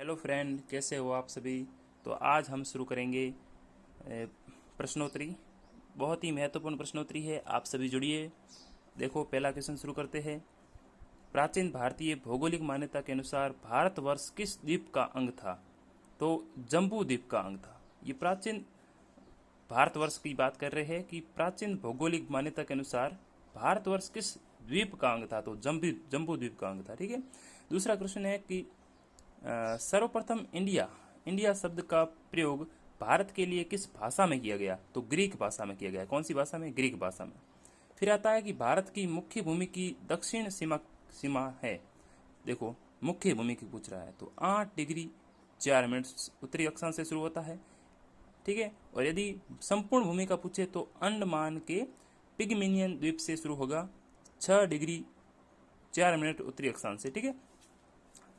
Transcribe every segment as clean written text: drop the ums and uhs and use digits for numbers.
Hello friend, कैसे हो आप सभी। तो आज हम शुरू करेंगे प्रश्नोत्तरी। बहुत ही महत्वपूर्ण प्रश्नोत्तरी है, आप सभी जुड़िए। देखो, पहला क्वेश्चन शुरू करते हैं। प्राचीन भारतीय भौगोलिक मान्यता के अनुसार भारतवर्ष किस द्वीप का अंग था? तो जम्बू द्वीप का अंग था। ये प्राचीन भारतवर्ष की बात कर रहे हैं कि प्राचीन भौगोलिक मान्यता के अनुसार भारतवर्ष किस द्वीप का अंग था? तो जम्बू जम्बू द्वीप का अंग था। ठीक है। दूसरा क्वेश्चन है कि सर्वप्रथम इंडिया इंडिया शब्द का प्रयोग भारत के लिए किस भाषा में किया गया? तो ग्रीक भाषा में किया गया। कौन सी भाषा में? ग्रीक भाषा में। फिर आता है कि भारत की मुख्य भूमि की दक्षिण सीमा सीमा है। देखो, मुख्य भूमि की पूछ रहा है तो 8 डिग्री 4 मिनट उत्तरी अक्षांश से शुरू होता है। ठीक है। और यदि संपूर्ण भूमि का पूछे तो अंडमान के पिगमिनियन द्वीप से शुरू होगा 6 डिग्री 4 मिनट उत्तरी अक्षांश से। ठीक है।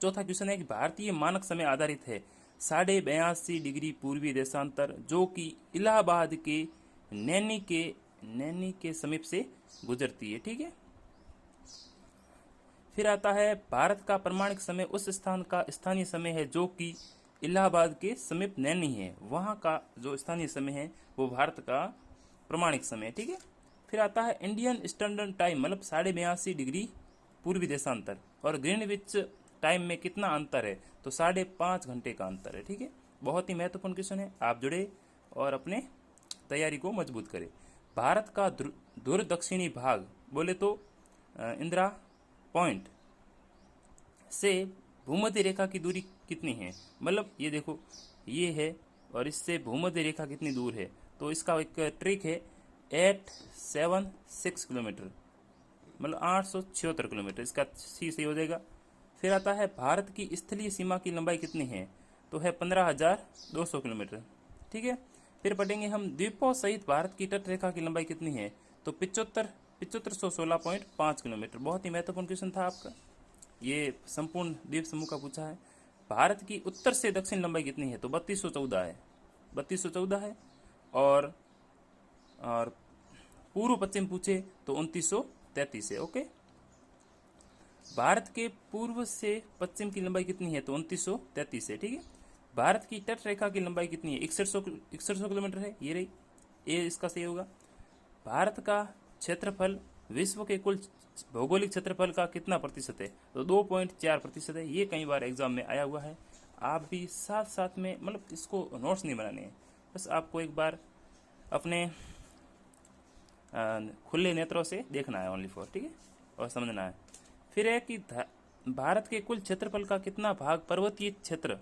चौथा क्वेश्चन है कि भारतीय मानक समय आधारित है 82.5 डिग्री पूर्वी देशांतर, जो कि इलाहाबाद के नैनी के समीप से गुजरती है। ठीक है। फिर आता है भारत का प्रमाणिक समय उस स्थान का स्थानीय समय है जो कि इलाहाबाद के समीप नैनी है। वहाँ का जो स्थानीय समय है वो भारत का प्रमाणिक समय है। ठीक है। फिर आता है इंडियन स्टैंडर्ड टाइम, मतलब 82.5 डिग्री पूर्वी देशांतर, और ग्रीनविच टाइम में कितना अंतर है? तो 5.5 घंटे का अंतर है। ठीक है। बहुत ही महत्वपूर्ण क्वेश्चन है, आप जुड़े और अपने तैयारी को मजबूत करें। भारत का दूर दक्षिणी भाग बोले तो इंदिरा पॉइंट से भूमध्य रेखा की दूरी कितनी है? मतलब ये देखो, ये है और इससे भूमध्य रेखा कितनी दूर है? तो इसका एक ट्रिक है, 876 किलोमीटर, मतलब 876 किलोमीटर। इसका सी सही हो जाएगा। फिर आता है भारत की स्थलीय सीमा की लंबाई कितनी है? तो है 15,200 किलोमीटर। ठीक है। फिर पढ़ेंगे हम द्वीपों सहित भारत की तट रेखा की लंबाई कितनी है? तो 75,116.5 किलोमीटर। बहुत ही महत्वपूर्ण क्वेश्चन था आपका, ये संपूर्ण द्वीप समूह का पूछा है। भारत की उत्तर से दक्षिण लंबाई कितनी है? तो 3214 है, 3214 है। और और पूर्व पश्चिम पूछे तो 2933 है। ओके। भारत के पूर्व से पश्चिम की लंबाई कितनी है? तो 2933 है। ठीक है। भारत की तट रेखा की लंबाई कितनी है? 6100 किलोमीटर है। ये रही, ये इसका सही होगा। भारत का क्षेत्रफल विश्व के कुल भौगोलिक क्षेत्रफल का कितना प्रतिशत है? तो 2.4% है। ये कई बार एग्जाम में आया हुआ है। आप भी साथ साथ में, मतलब इसको नोट्स नहीं बनाने हैं, बस आपको एक बार अपने खुले नेत्रों से देखना है, ओनली फॉर। ठीक है। और समझना है। फिर है कि भारत के कुल क्षेत्रफल का कितना भाग पर्वतीय क्षेत्र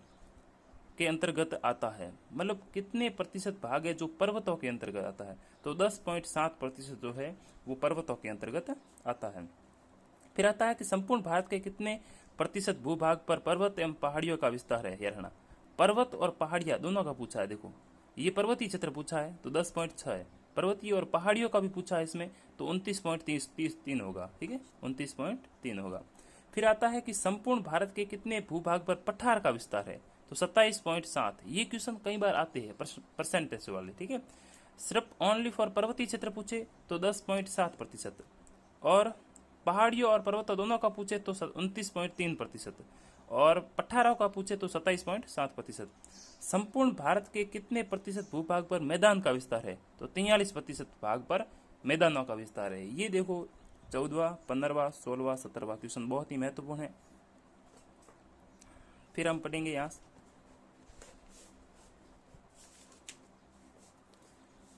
के अंतर्गत आता है? मतलब कितने प्रतिशत भाग है जो पर्वतों के अंतर्गत आता है? तो 10.7% जो है वो पर्वतों के अंतर्गत आता है। फिर आता है कि संपूर्ण भारत के कितने प्रतिशत भूभाग पर पर्वत एवं पहाड़ियों का विस्तार है? हरियाणा। पर्वत और पहाड़ियां दोनों का पूछा है। देखो, ये पर्वतीय क्षेत्र पूछा है तो 10.6 है। पर्वतीय और पहाड़ियों का भी पूछा है इसमें, तो 29.3 होगा। ठीक है, 29.3 होगा। फिर आता है कि संपूर्ण भारत के कितने भूभाग पर पठार का विस्तार है? तो 27.7। ये क्वेश्चन कई बार आते हैं परसेंटेज वाले। ठीक है। सिर्फ ओनली फॉर पर्वतीय क्षेत्र पूछे तो 10.7%, और पहाड़ियों और पर्वतों दोनों का पूछे तो 29.3%, और पठारों का पूछे तो 27.7%। संपूर्ण भारत के कितने प्रतिशत भूभाग पर मैदान का विस्तार है? तो 43% भाग पर मैदानों का विस्तार है। ये देखो, 14वां, 15वां, 16वां, 17वां क्वेश्चन बहुत ही महत्वपूर्ण है। फिर हम पढ़ेंगे यहाँ।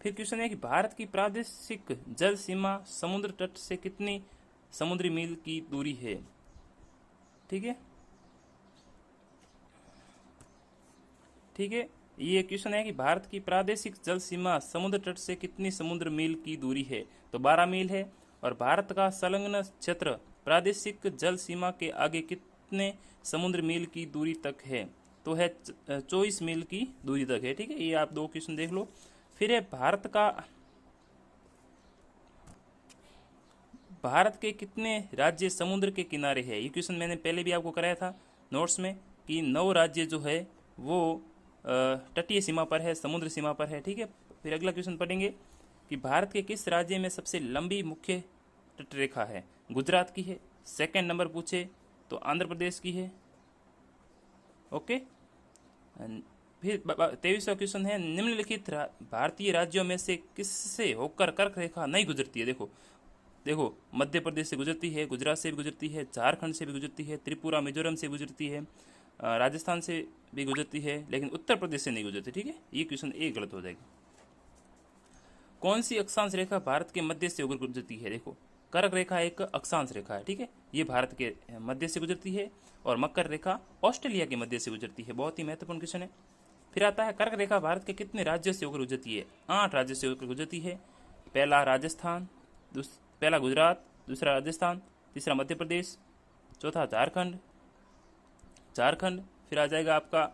फिर क्वेश्चन है कि भारत की प्रादेशिक जल सीमा समुद्र तट से कितनी समुद्री मील की दूरी है? ठीक है। ठीक है। ये क्वेश्चन है कि भारत की प्रादेशिक जल सीमा समुद्र तट से कितनी समुद्र मील की दूरी है? तो 12 मील है। और भारत का संलग्न क्षेत्र प्रादेशिक जल सीमा के आगे कितने समुद्र मील की दूरी तक है? तो है 24 मील की दूरी तक है। ठीक है। ये आप दो क्वेश्चन देख लो। फिर है भारत के कितने राज्य समुद्र के किनारे है? ये क्वेश्चन मैंने पहले भी आपको कराया था नोट्स में कि 9 राज्य जो है वो तटीय सीमा पर है, समुद्र सीमा पर है। ठीक है। फिर अगला क्वेश्चन पढ़ेंगे कि भारत के किस राज्य में सबसे लंबी मुख्य तट रेखा है? गुजरात की है। सेकंड नंबर पूछे तो आंध्र प्रदेश की है। ओके। फिर 23वां क्वेश्चन है, निम्नलिखित भारतीय राज्यों में से किससे होकर कर्क रेखा नहीं गुजरती है? देखो देखो, मध्य प्रदेश से गुजरती है, गुजरात से भी गुजरती है, झारखंड से भी गुजरती है, त्रिपुरा मिजोरम से गुजरती है, राजस्थान से भी गुजरती है, लेकिन उत्तर प्रदेश से नहीं गुजरती। ठीक है, ये क्वेश्चन ए गलत हो जाएगा। कौन सी अक्षांश रेखा भारत के मध्य से होकर गुजरती है? देखो, कर्क रेखा एक अक्षांश रेखा है। ठीक है, ये भारत के मध्य से गुजरती है, और मकर रेखा ऑस्ट्रेलिया के मध्य से गुजरती है। बहुत ही महत्वपूर्ण क्वेश्चन है। फिर आता है, कर्क रेखा भारत के कितने राज्यों से होकर गुजरती है? 8 राज्यों से होकर गुजरती है। पहला राजस्थान, पहला गुजरात, दूसरा राजस्थान, तीसरा मध्य प्रदेश, चौथा झारखंड, फिर आ जाएगा आपका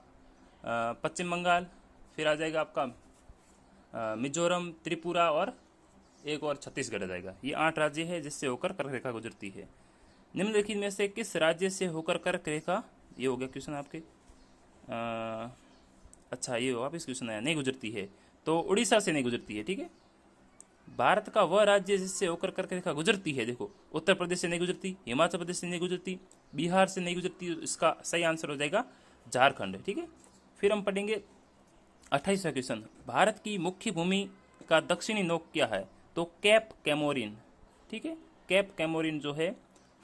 पश्चिम बंगाल, फिर आ जाएगा आपका मिजोरम, त्रिपुरा, और एक और छत्तीसगढ़ आ जाएगा। ये 8 राज्य है जिससे होकर कर्क रेखा गुजरती है। निम्नलिखित में से किस राज्य से होकर कर्क रेखा, ये हो गया क्वेश्चन आपके, अच्छा ये वापस क्वेश्चन आया, नहीं गुजरती है, तो उड़ीसा से नहीं गुजरती है। ठीक है, भारत का वह राज्य जिससे होकर कर्क रेखा गुजरती है, देखो, उत्तर प्रदेश से नहीं गुजरती, हिमाचल प्रदेश से नहीं गुजरती, बिहार से नहीं गुजरती, तो इसका सही आंसर हो जाएगा झारखंड। ठीक है, फिर हम पढ़ेंगे 28वां क्वेश्चन, भारत की मुख्य भूमि का दक्षिणी नोक क्या है? तो कैप कैमोरिन। ठीक है, कैप कैमोरिन जो है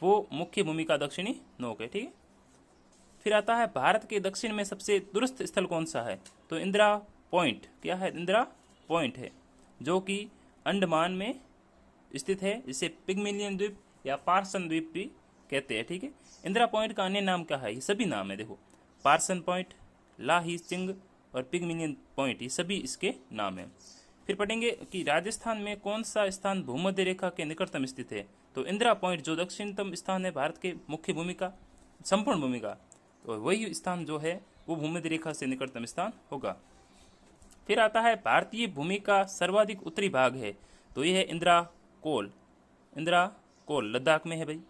वो मुख्य भूमि का दक्षिणी नोक है। ठीक है, फिर आता है, भारत के दक्षिण में सबसे दूरस्थ स्थल कौन सा है? तो इंदिरा पॉइंट। क्या है? इंदिरा पॉइंट है, जो कि अंडमान में स्थित है, जिसे पिग्मिलियन द्वीप या पार्सन द्वीप भी कहते हैं। ठीक है, इंदिरा पॉइंट का अन्य नाम क्या है? ये सभी नाम है, देखो, पार्सन पॉइंट, लाही चिंग और पिग्मिलियन पॉइंट, ये सभी इसके नाम है। फिर पढ़ेंगे कि राजस्थान में कौन सा स्थान भूमध्य रेखा के निकटतम स्थित है? तो इंदिरा पॉइंट जो दक्षिणतम स्थान है भारत के मुख्य भूमि का, संपूर्ण भूमि का, तो वही स्थान जो है वो भूमध्य रेखा से निकटतम स्थान होगा। फिर आता है, भारतीय भूमि का सर्वाधिक उत्तरी भाग है, तो ये है इंदिरा कोल। इंदिरा कोल लद्दाख में है भाई।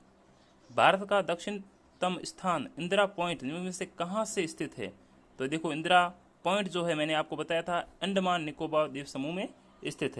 भारत का दक्षिणतम स्थान इंदिरा पॉइंट में से कहाँ से स्थित है? तो देखो, इंदिरा पॉइंट जो है मैंने आपको बताया था, अंडमान निकोबार द्वीप समूह में स्थित है।